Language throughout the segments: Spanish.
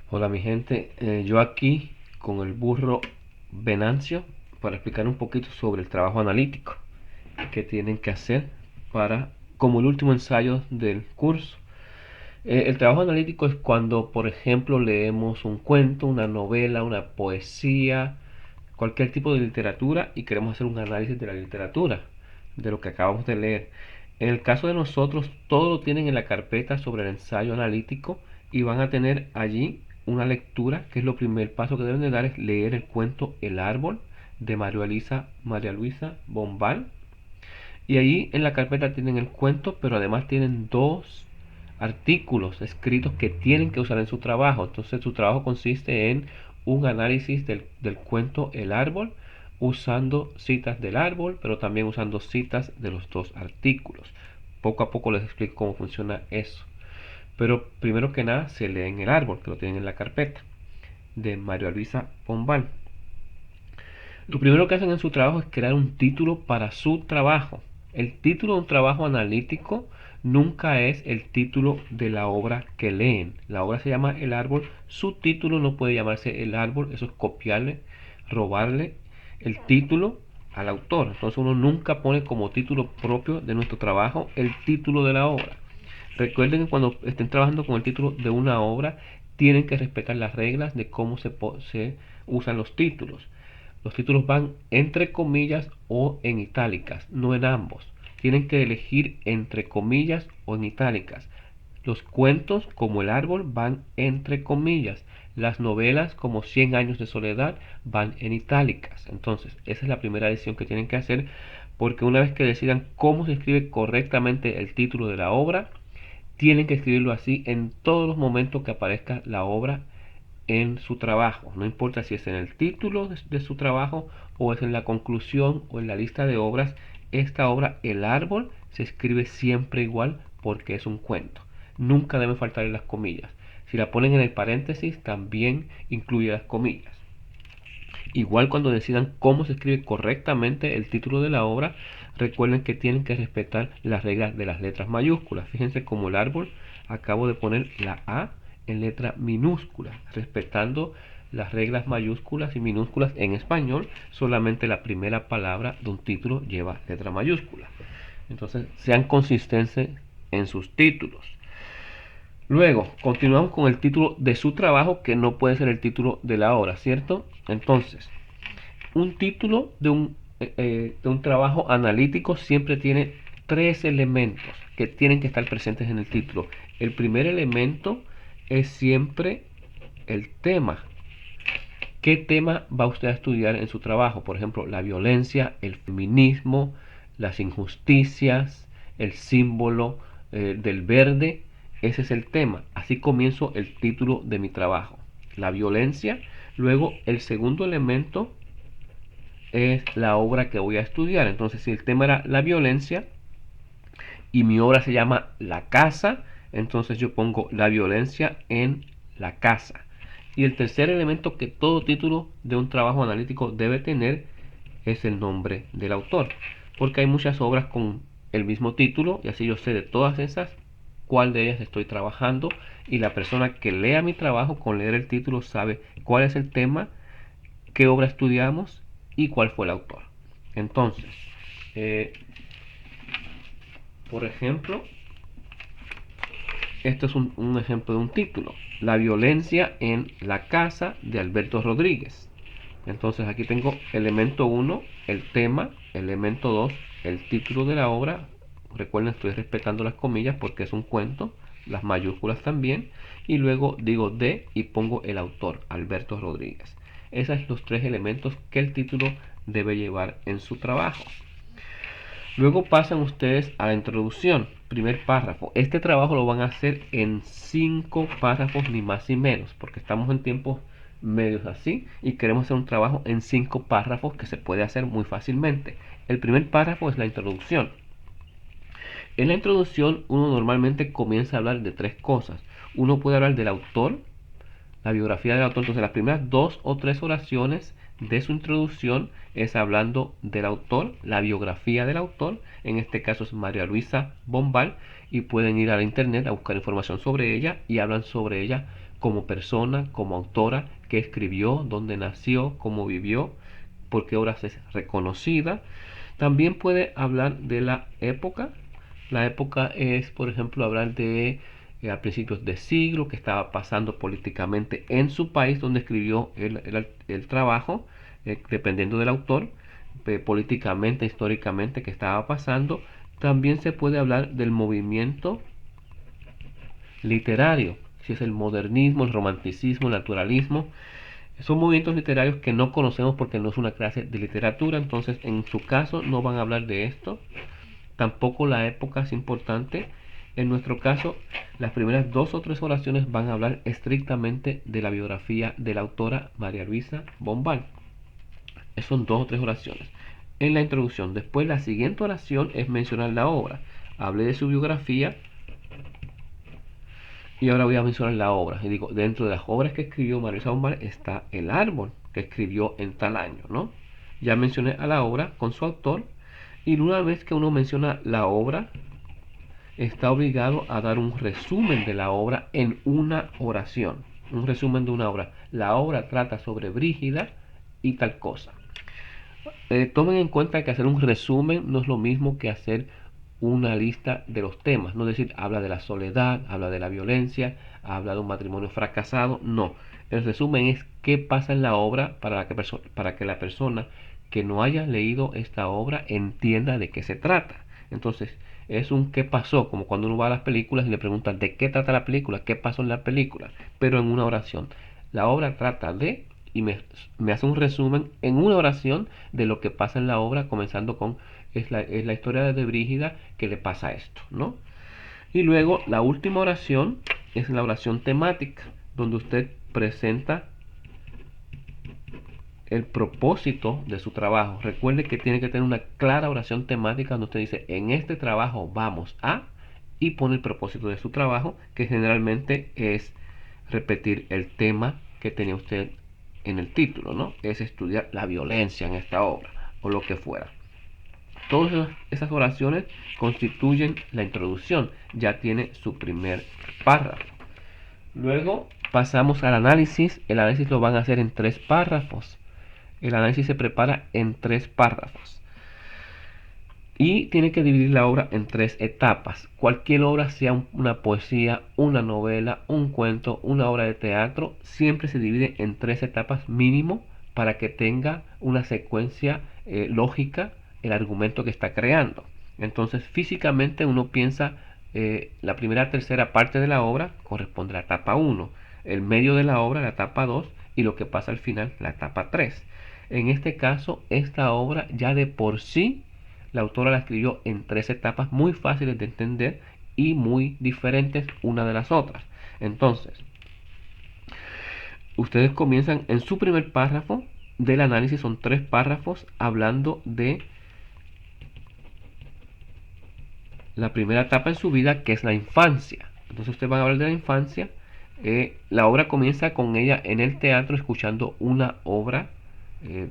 Hola mi gente, yo aquí con el burro Venancio para explicar un poquito sobre el trabajo analítico que tienen que hacer para, como el último ensayo del curso. El trabajo analítico es cuando, por ejemplo, leemos un cuento, una novela, una poesía, cualquier tipo de literatura y queremos hacer un análisis de la literatura, de lo que acabamos de leer. En el caso de nosotros, todo lo tienen en la carpeta sobre el ensayo analítico y van a tener allí una lectura, que es lo primer paso que deben de dar, es leer el cuento El árbol de María Luisa Bombal. Y allí en la carpeta tienen el cuento, pero además tienen dos artículos escritos que tienen que usar en su trabajo. Entonces su trabajo consiste en un análisis del cuento El árbol, usando citas del árbol, pero también usando citas de los dos artículos. Poco a poco les explico cómo funciona eso. Pero primero que nada se lee en El árbol, que lo tienen en la carpeta, de María Luisa Pombal. Lo primero que hacen en su trabajo es crear un título para su trabajo. El título de un trabajo analítico nunca es el título de la obra que leen. La obra se llama El árbol. Su título no puede llamarse El árbol. Eso es copiarle, robarle el título al autor. Entonces uno nunca pone como título propio de nuestro trabajo el título de la obra. Recuerden que cuando estén trabajando con el título de una obra, tienen que respetar las reglas de cómo se usan los títulos. Los títulos van entre comillas o en itálicas, no en ambos. Tienen que elegir entre comillas o en itálicas. Los cuentos, como El árbol, van entre comillas. Las novelas, como 100 años de soledad, van en itálicas. Entonces, esa es la primera decisión que tienen que hacer, porque una vez que decidan cómo se escribe correctamente el título de la obra, tienen que escribirlo así en todos los momentos que aparezca la obra en su trabajo. No importa si es en el título de su trabajo o es en la conclusión o en la lista de obras. Esta obra, El árbol, se escribe siempre igual porque es un cuento. Nunca deben faltar las comillas. Si la ponen en el paréntesis, también incluye las comillas. Igual cuando decidan cómo se escribe correctamente el título de la obra, recuerden que tienen que respetar las reglas de las letras mayúsculas. Fíjense como El árbol, acabo de poner la A en letra minúscula, respetando las reglas mayúsculas y minúsculas en español. Solamente la primera palabra de un título lleva letra mayúscula. Entonces, sean consistentes en sus títulos. Luego, continuamos con el título de su trabajo, que no puede ser el título de la obra, ¿cierto? Entonces, un título de un trabajo analítico siempre tiene tres elementos que tienen que estar presentes en el título. El primer elemento es siempre el tema. ¿Qué tema va usted a estudiar en su trabajo? Por ejemplo, la violencia, el feminismo, las injusticias, el símbolo del verde. Ese es el tema. Así comienzo el título de mi trabajo. La violencia. Luego, el segundo elemento es la obra que voy a estudiar. Entonces, si el tema era la violencia y mi obra se llama La casa, entonces yo pongo la violencia en la casa. Y el tercer elemento que todo título de un trabajo analítico debe tener es el nombre del autor. Porque hay muchas obras con el mismo título y así yo sé de todas esas cuál de ellas estoy trabajando, y la persona que lea mi trabajo con leer el título sabe cuál es el tema, qué obra estudiamos y cuál fue el autor. Entonces, eh, por ejemplo, esto es un ejemplo de un título: La violencia en la casa de Alberto Rodríguez. Entonces aquí tengo elemento 1, el tema; elemento 2, el título de la obra. Recuerden, estoy respetando las comillas porque es un cuento, las mayúsculas también, y luego digo de y pongo el autor, Alberto Rodríguez. Esos son los tres elementos que el título debe llevar en su trabajo. Luego pasan ustedes a la introducción, primer párrafo. Este trabajo lo van a hacer en 5 párrafos, ni más ni menos, porque estamos en tiempos medios así y queremos hacer un trabajo en 5 párrafos que se puede hacer muy fácilmente. El primer párrafo es la introducción. En la introducción uno normalmente comienza a hablar de tres cosas. Uno puede hablar del autor, la biografía del autor. Entonces las primeras 2 o 3 oraciones de su introducción es hablando del autor, la biografía del autor. En este caso es María Luisa Bombal, y pueden ir a la internet a buscar información sobre ella y hablan sobre ella como persona, como autora, qué escribió, dónde nació, cómo vivió, por qué obras es reconocida. También puede hablar de la época. La época es, por ejemplo, hablar de a principios de siglo, que estaba pasando políticamente en su país donde escribió el trabajo, dependiendo del autor, políticamente, históricamente, que estaba pasando. También se puede hablar del movimiento literario, si es el modernismo, el romanticismo, el naturalismo. Son movimientos literarios que no conocemos porque no es una clase de literatura, entonces en su caso no van a hablar de esto. Tampoco la época es importante. En nuestro caso, las primeras 2 o 3 oraciones van a hablar estrictamente de la biografía de la autora María Luisa Bombal. Son 2 o 3 oraciones. En la introducción, después la siguiente oración es mencionar la obra. Hablé de su biografía y ahora voy a mencionar la obra. Y digo, dentro de las obras que escribió María Luisa Bombal está El árbol, que escribió en tal año, ¿no? Ya mencioné a la obra con su autor. Y una vez que uno menciona la obra, está obligado a dar un resumen de la obra en una oración. Un resumen de una obra. La obra trata sobre Brígida y tal cosa. Tomen en cuenta que hacer un resumen no es lo mismo que hacer una lista de los temas. No es decir, habla de la soledad, habla de la violencia, habla de un matrimonio fracasado. No. El resumen es qué pasa en la obra para que la persona que no haya leído esta obra entienda de qué se trata. Entonces, es un qué pasó, como cuando uno va a las películas y le preguntan de qué trata la película, qué pasó en la película, pero en una oración. La obra trata de, y me hace un resumen en una oración de lo que pasa en la obra, comenzando con, es la historia de Brígida que le pasa esto, ¿no? Y luego la última oración es la oración temática, donde usted presenta el propósito de su trabajo. Recuerde que tiene que tener una clara oración temática donde usted dice, en este trabajo vamos a, y pone el propósito de su trabajo, que generalmente es repetir el tema que tenía usted en el título, ¿no? Es estudiar la violencia en esta obra, o lo que fuera. Todas esas oraciones constituyen la introducción, ya tiene su primer párrafo. Luego pasamos al análisis. El análisis lo van a hacer en 3 párrafos. El análisis se prepara en 3 párrafos. Y tiene que dividir la obra en 3 etapas. Cualquier obra, sea una poesía, una novela, un cuento, una obra de teatro, siempre se divide en 3 etapas mínimo para que tenga una secuencia lógica el argumento que está creando. Entonces, físicamente uno piensa, la primera tercera parte de la obra corresponde a la etapa 1, el medio de la obra, la etapa 2, y lo que pasa al final, la etapa 3. En este caso, esta obra ya de por sí la autora la escribió en 3 etapas muy fáciles de entender y muy diferentes una de las otras. Entonces, ustedes comienzan en su primer párrafo del análisis, son 3 párrafos hablando de la primera etapa en su vida, que es la infancia. Entonces ustedes van a hablar de la infancia. La obra comienza con ella en el teatro escuchando una obra, eh,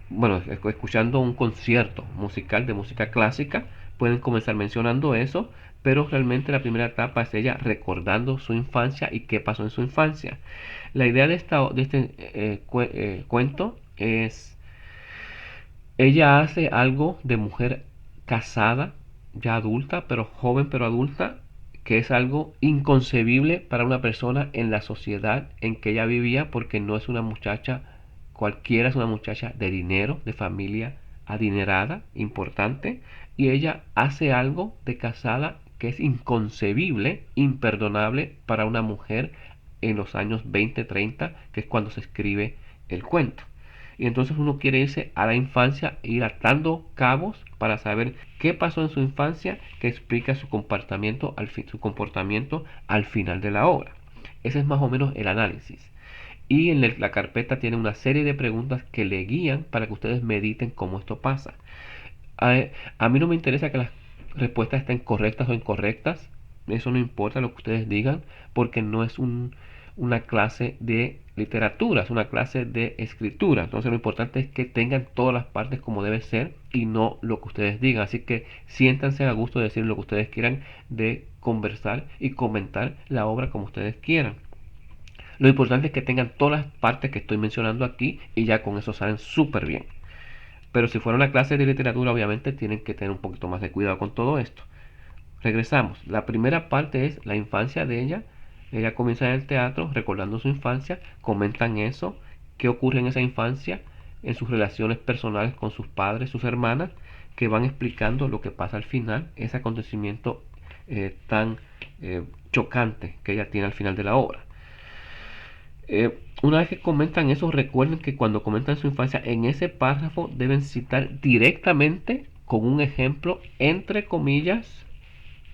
bueno, escuchando un concierto musical de música clásica. Pueden comenzar mencionando eso, pero realmente la primera etapa es ella recordando su infancia y qué pasó en su infancia. La idea de este cuento es, ella hace algo de mujer casada, ya adulta, pero joven pero adulta, que es algo inconcebible para una persona en la sociedad en que ella vivía, porque no es una muchacha cualquiera, es una muchacha de dinero, de familia adinerada, importante, y ella hace algo de casada que es inconcebible, imperdonable para una mujer en los años 20-30, que es cuando se escribe el cuento. Y entonces uno quiere irse a la infancia e ir atando cabos para saber qué pasó en su infancia, que explica su su comportamiento al final de la obra. Ese es más o menos el análisis. Y en la carpeta tiene una serie de preguntas que le guían para que ustedes mediten cómo esto pasa. A mí no me interesa que las respuestas estén correctas o incorrectas. Eso no importa lo que ustedes digan, porque no es una clase de literatura, es una clase de escritura. Entonces lo importante es que tengan todas las partes como debe ser y no lo que ustedes digan. Así que siéntanse a gusto de decir lo que ustedes quieran, de conversar y comentar la obra como ustedes quieran. Lo importante es que tengan todas las partes que estoy mencionando aquí y ya con eso salen súper bien. Pero si fuera una clase de literatura, obviamente tienen que tener un poquito más de cuidado con todo esto. Regresamos. La primera parte es la infancia de ella. Ella comienza en el teatro recordando su infancia, comentan eso, qué ocurre en esa infancia, en sus relaciones personales con sus padres, sus hermanas, que van explicando lo que pasa al final, ese acontecimiento tan chocante que ella tiene al final de la obra. Una vez que comentan eso, recuerden que cuando comentan su infancia, en ese párrafo deben citar directamente con un ejemplo, entre comillas,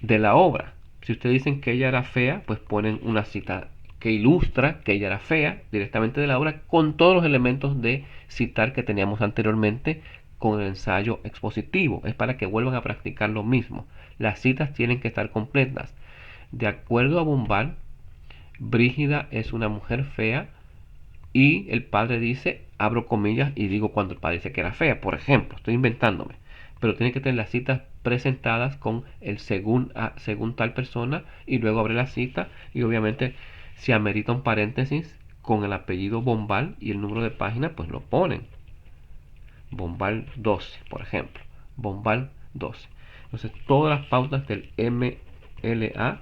de la obra. Si ustedes dicen que ella era fea, pues ponen una cita que ilustra que ella era fea directamente de la obra con todos los elementos de citar que teníamos anteriormente con el ensayo expositivo. Es para que vuelvan a practicar lo mismo. Las citas tienen que estar completas. De acuerdo a Bombal, Brígida es una mujer fea y el padre dice, abro comillas y digo cuando el padre dice que era fea, por ejemplo, estoy inventándome, pero tiene que tener las citas presentadas con el según tal persona y luego abre la cita y obviamente si amerita un paréntesis con el apellido Bombal y el número de página, pues lo ponen. Bombal 12, por ejemplo. Bombal 12. Entonces, todas las pautas del MLA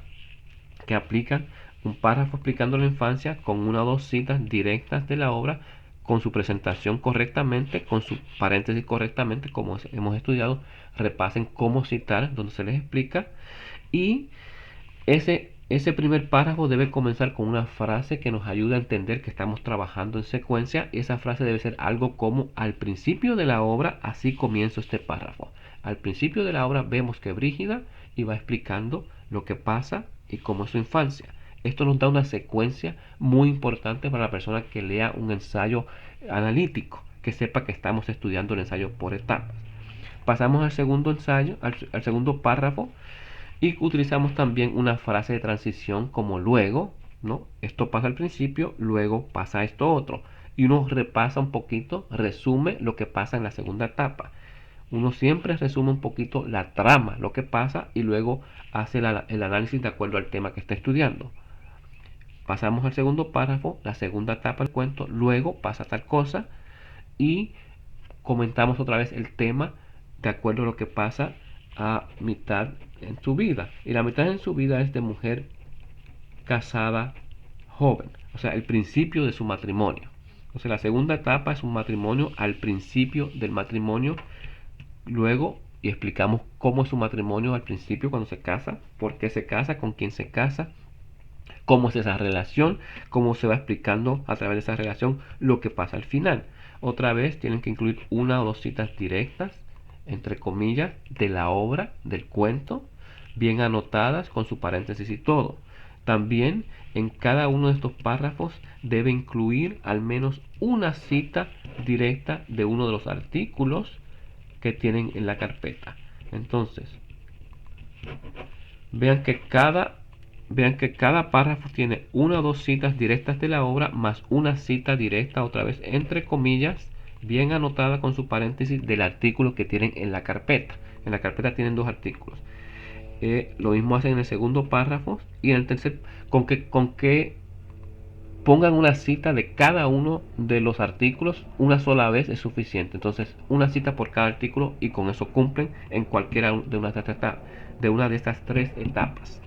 que aplican un párrafo explicando la infancia con una o dos citas directas de la obra, con su presentación correctamente, con su paréntesis correctamente, como hemos estudiado, repasen cómo citar, donde se les explica, y ese primer párrafo debe comenzar con una frase que nos ayude a entender que estamos trabajando en secuencia. Esa frase debe ser algo como: al principio de la obra, así comienzo este párrafo. Al principio de la obra vemos que Brígida iba explicando lo que pasa y cómo es su infancia. Esto nos da una secuencia muy importante para la persona que lea un ensayo analítico, que sepa que estamos estudiando el ensayo por etapas. Pasamos al segundo ensayo, al segundo párrafo, y utilizamos también una frase de transición como luego, ¿no? Esto pasa al principio, luego pasa esto otro. Y uno repasa un poquito, resume lo que pasa en la segunda etapa. Uno siempre resume un poquito la trama, lo que pasa, y luego hace el análisis de acuerdo al tema que está estudiando. Pasamos al segundo párrafo, la segunda etapa del cuento, luego pasa tal cosa, y comentamos otra vez el tema de acuerdo a lo que pasa a mitad en su vida. Y la mitad en su vida es de mujer casada joven, o sea, el principio de su matrimonio. Entonces la segunda etapa es un matrimonio al principio del matrimonio, luego y explicamos cómo es su matrimonio al principio cuando se casa, por qué se casa, con quién se casa, cómo es esa relación, cómo se va explicando a través de esa relación lo que pasa al final. Otra vez tienen que incluir una o dos citas directas, entre comillas, de la obra, del cuento, bien anotadas con su paréntesis y todo. También en cada uno de estos párrafos debe incluir al menos una cita directa de uno de los artículos que tienen en la carpeta. Entonces, vean que cada párrafo tiene una o dos citas directas de la obra más una cita directa, otra vez entre comillas, bien anotada con su paréntesis del artículo que tienen en la carpeta. En la carpeta tienen dos artículos. Lo mismo hacen en el segundo párrafo y en el tercer, con que pongan una cita de cada uno de los artículos una sola vez es suficiente. Entonces, una cita por cada artículo y con eso cumplen en cualquiera de una de estas tres etapas.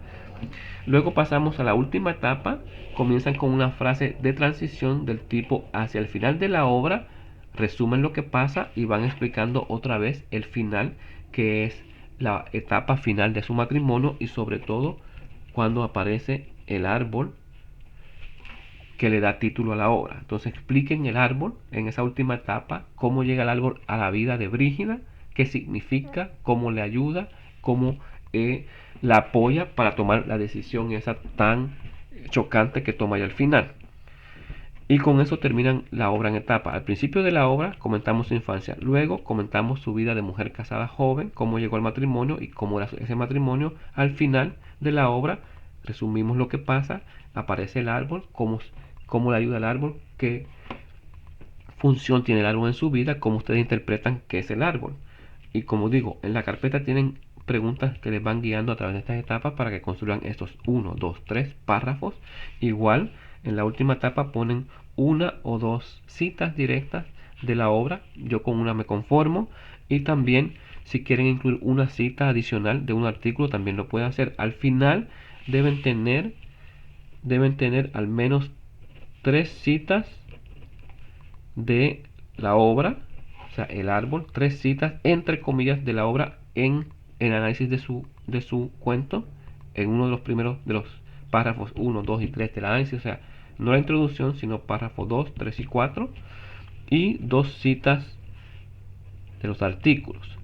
Luego pasamos a la última etapa, comienzan con una frase de transición del tipo hacia el final de la obra, resumen lo que pasa y van explicando otra vez el final, que es la etapa final de su matrimonio y sobre todo cuando aparece el árbol que le da título a la obra. Entonces expliquen el árbol en esa última etapa, cómo llega el árbol a la vida de Brígida, qué significa, cómo le ayuda, cómo la apoya para tomar la decisión esa tan chocante que toma ya al final. Y con eso terminan la obra en etapa. Al principio de la obra comentamos su infancia, luego comentamos su vida de mujer casada joven, cómo llegó al matrimonio y cómo era ese matrimonio. Al final de la obra resumimos lo que pasa, aparece el árbol, cómo le ayuda el árbol, qué función tiene el árbol en su vida, cómo ustedes interpretan qué es el árbol. Y como digo, en la carpeta tienen preguntas que les van guiando a través de estas etapas para que construyan estos 1, 2, 3 párrafos. Igual En la última etapa ponen una o dos citas directas de la obra. Yo con una me conformo. Y también, si quieren incluir una cita adicional de un artículo, también lo pueden hacer. Al final deben tener al menos 3 citas de la obra, o sea, el árbol, 3 citas entre comillas de la obra en el análisis de su cuento, en uno de los primeros de los párrafos 1, 2 y 3 del análisis, o sea, no la introducción, sino párrafos 2, 3 y 4, y 2 citas de los artículos,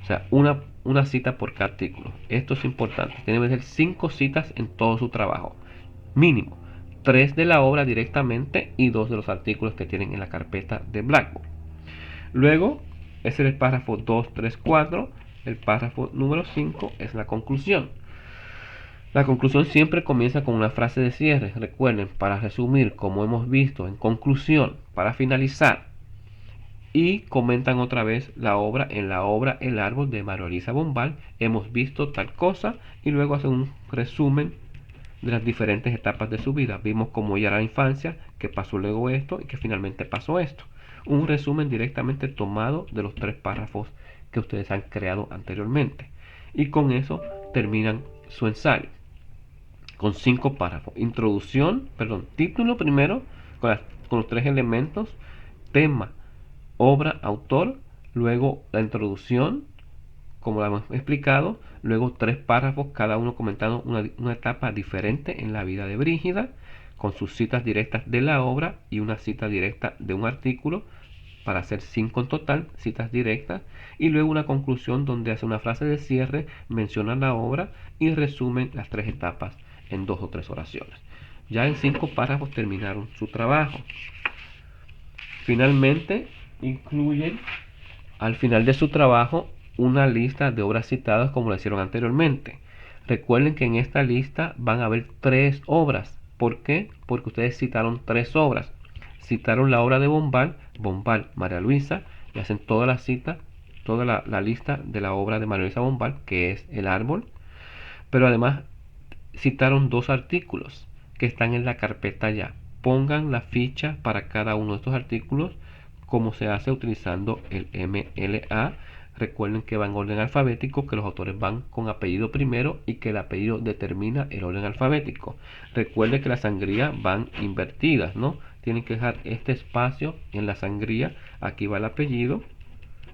o sea, una cita por cada artículo. Esto es importante, tiene que ser 5 citas en todo su trabajo, mínimo. 3 de la obra directamente y 2 de los artículos que tienen en la carpeta de Blackboard. Luego, ese es el párrafo 2, 3, 4. El párrafo número 5 es la conclusión. La conclusión siempre comienza con una frase de cierre. Recuerden, para resumir, como hemos visto, en conclusión, para finalizar. Y comentan otra vez la obra. En la obra El árbol de María Luisa Bombal hemos visto tal cosa, y luego hacen un resumen de las diferentes etapas de su vida. Vimos cómo ella era la infancia, que pasó luego esto y que finalmente pasó esto. Un resumen directamente tomado de los 3 párrafos que ustedes han creado anteriormente. Y con eso terminan su ensayo. Con 5 párrafos. Introducción, título primero, con los 3 elementos. Tema, obra, autor. Luego la introducción, como lo hemos explicado, luego 3 párrafos, cada uno comentando una etapa diferente en la vida de Brígida, con sus citas directas de la obra y una cita directa de un artículo, para hacer 5 en total, citas directas, y luego una conclusión donde hace una frase de cierre, menciona la obra y resumen las 3 etapas en 2 o 3 oraciones. Ya en 5 párrafos terminaron su trabajo. Finalmente, incluyen al final de su trabajo una lista de obras citadas como lo hicieron anteriormente. Recuerden que en esta lista van a haber 3 obras. ¿Por qué? Porque ustedes citaron 3 obras. Citaron la obra de Bombal, María Luisa, y hacen toda la cita, toda la lista de la obra de María Luisa Bombal, que es El árbol. Pero además citaron 2 artículos que están en la carpeta ya. Pongan la ficha para cada uno de estos artículos, como se hace utilizando el MLA. Recuerden que va en orden alfabético, que los autores van con apellido primero y que el apellido determina el orden alfabético. Recuerden que las sangrías van invertidas, ¿no? Tienen que dejar este espacio en la sangría. Aquí va el apellido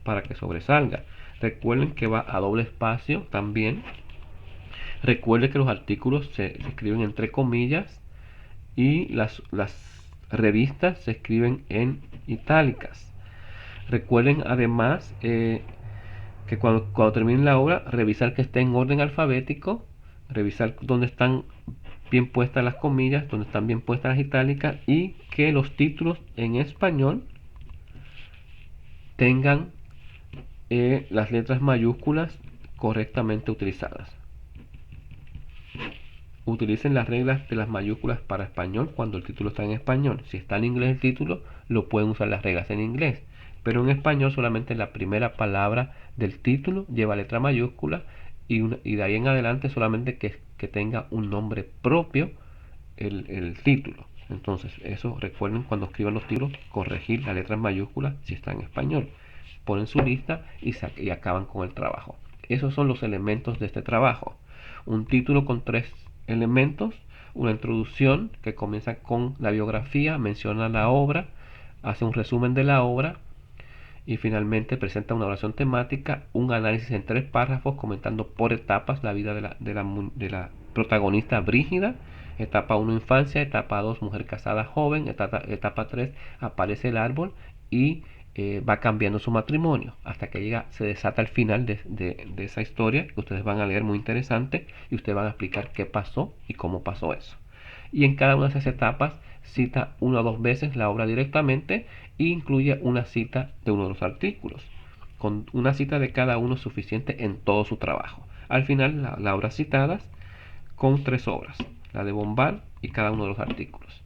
para que sobresalga. Recuerden que va a doble espacio también. Recuerden que los artículos se escriben entre comillas y las revistas se escriben en itálicas. Recuerden además que cuando terminen la obra, revisar que esté en orden alfabético, revisar dónde están bien puestas las comillas, dónde están bien puestas las itálicas, y que los títulos en español tengan las letras mayúsculas correctamente utilizadas. Utilicen las reglas de las mayúsculas para español cuando el título está en español. Si está en inglés el título, lo pueden usar las reglas en inglés. Pero en español solamente la primera palabra del título lleva letra mayúscula, y de ahí en adelante solamente que tenga un nombre propio el título. Entonces, eso recuerden cuando escriban los títulos, corregir las letras mayúsculas si está en español. Ponen su lista y acaban con el trabajo. Esos son los elementos de este trabajo. Un título con 3 elementos, una introducción que comienza con la biografía, menciona la obra, hace un resumen de la obra y finalmente presenta una oración temática, un análisis en 3 párrafos comentando por etapas la vida de la protagonista Brígida. Etapa 1, infancia. Etapa 2, mujer casada joven. Etapa 3, aparece el árbol y va cambiando su matrimonio hasta que se desata el final de esa historia que ustedes van a leer, muy interesante, y ustedes van a explicar qué pasó y cómo pasó eso. Y en cada una de esas etapas cita 1 o 2 veces la obra directamente e incluye una cita de uno de los artículos. Con una cita de cada uno es suficiente en todo su trabajo. Al final la obra citadas con 3 obras, la de Bombal y cada uno de los artículos.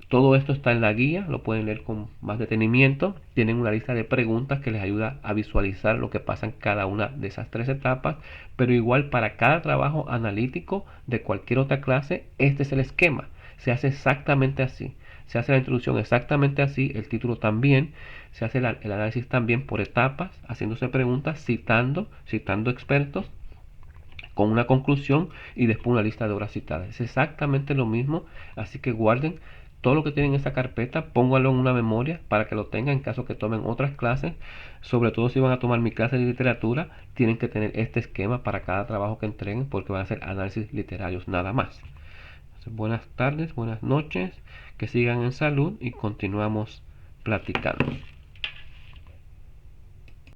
Todo esto está en la guía, lo pueden leer con más detenimiento. Tienen una lista de preguntas que les ayuda a visualizar lo que pasa en cada una de esas 3 etapas, pero igual para cada trabajo analítico de cualquier otra clase, este es el esquema. Se hace exactamente así. Se hace la introducción exactamente así, el título también, se hace el análisis también por etapas, haciéndose preguntas, citando expertos, con una conclusión y después una lista de obras citadas. Es exactamente lo mismo, así que guarden todo lo que tienen en esta carpeta, pónganlo en una memoria para que lo tengan en caso que tomen otras clases. Sobre todo si van a tomar mi clase de literatura, tienen que tener este esquema para cada trabajo que entreguen porque van a hacer análisis literarios nada más. Entonces, buenas tardes, buenas noches, que sigan en salud y continuamos platicando.